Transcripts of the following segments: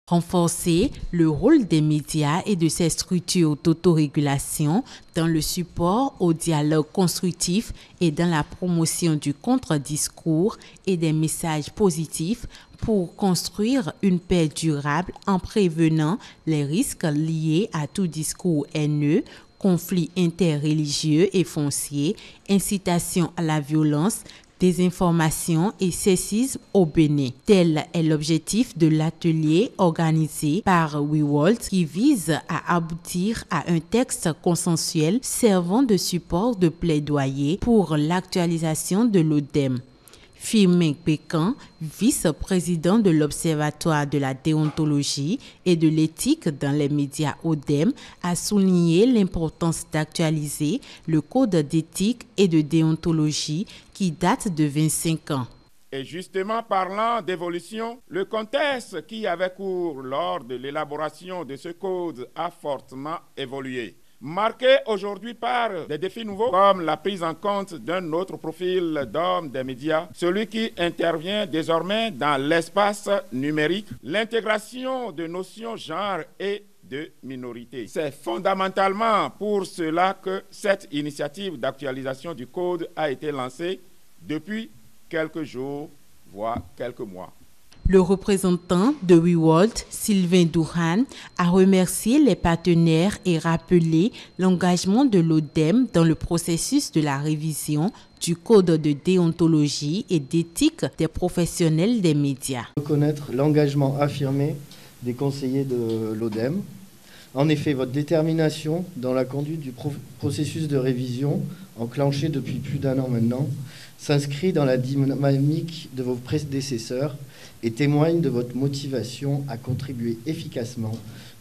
Renforcer le rôle des médias et de ces structures d'autorégulation dans le support au dialogue constructif et dans la promotion du contre-discours et des messages positifs pour construire une paix durable en prévenant les risques liés à tout discours haineux, conflits interreligieux et fonciers, incitation à la violence, désinformation et sexisme au Bénin. Tel est l'objectif de l'atelier organisé par WeWorld qui vise à aboutir à un texte consensuel servant de support de plaidoyer pour l'actualisation de l'ODEM. Firmin Pécan, vice-président de l'Observatoire de la déontologie et de l'éthique dans les médias ODEM, a souligné l'importance d'actualiser le code d'éthique et de déontologie qui date de 25 ans. Et justement, parlant d'évolution, le contexte qui avait cours lors de l'élaboration de ce code a fortement évolué. Marqué aujourd'hui par des défis nouveaux comme la prise en compte d'un autre profil d'homme des médias, celui qui intervient désormais dans l'espace numérique, l'intégration de notions genre et de minorité. C'est fondamentalement pour cela que cette initiative d'actualisation du code a été lancée depuis quelques jours, voire quelques mois. Le représentant de WeWorld, Sylvain Dourhan, a remercié les partenaires et rappelé l'engagement de l'ODEM dans le processus de la révision du code de déontologie et d'éthique des professionnels des médias. Reconnaître l'engagement affirmé des conseillers de l'ODEM. En effet, votre détermination dans la conduite du processus de révision, enclenché depuis plus d'un an maintenant, s'inscrit dans la dynamique de vos prédécesseurs et témoigne de votre motivation à contribuer efficacement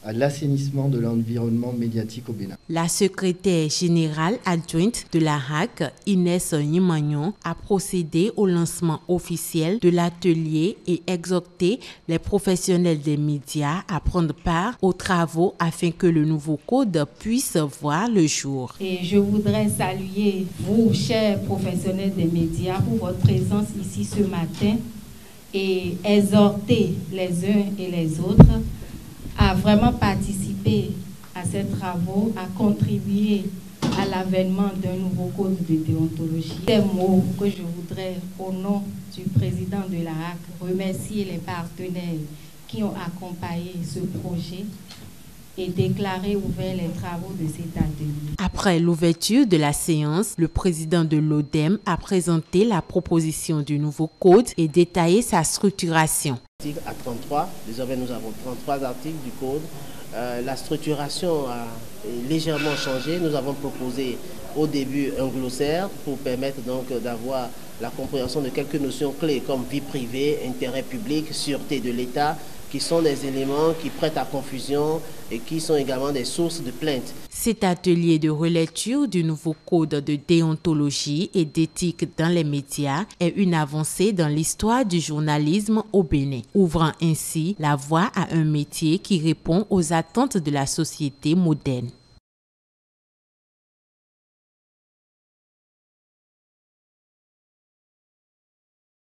à l'assainissement de l'environnement médiatique au Bénin. La secrétaire générale adjointe de la RAC, Inès Nimagnon, a procédé au lancement officiel de l'atelier et exhorté les professionnels des médias à prendre part aux travaux afin que le nouveau code puisse voir le jour. Et je voudrais saluer vous, chers professionnels des médias, pour votre présence ici ce matin et exhorter les uns et les autres à vraiment participer à ces travaux, à contribuer à l'avènement d'un nouveau code de déontologie. Des mots que je voudrais, au nom du président de la RAC, remercier les partenaires qui ont accompagné ce projet et déclarer ouvert les travaux de cet atelier. Après l'ouverture de la séance, le président de l'ODEM a présenté la proposition du nouveau code et détaillé sa structuration. À 33, désormais nous avons 33 articles du code. La structuration a légèrement changé. Nous avons proposé au début un glossaire pour permettre donc d'avoir la compréhension de quelques notions clés comme vie privée, intérêt public, sûreté de l'État, qui sont des éléments qui prêtent à confusion et qui sont également des sources de plaintes. Cet atelier de relecture du nouveau code de déontologie et d'éthique dans les médias est une avancée dans l'histoire du journalisme au Bénin, ouvrant ainsi la voie à un métier qui répond aux attentes de la société moderne.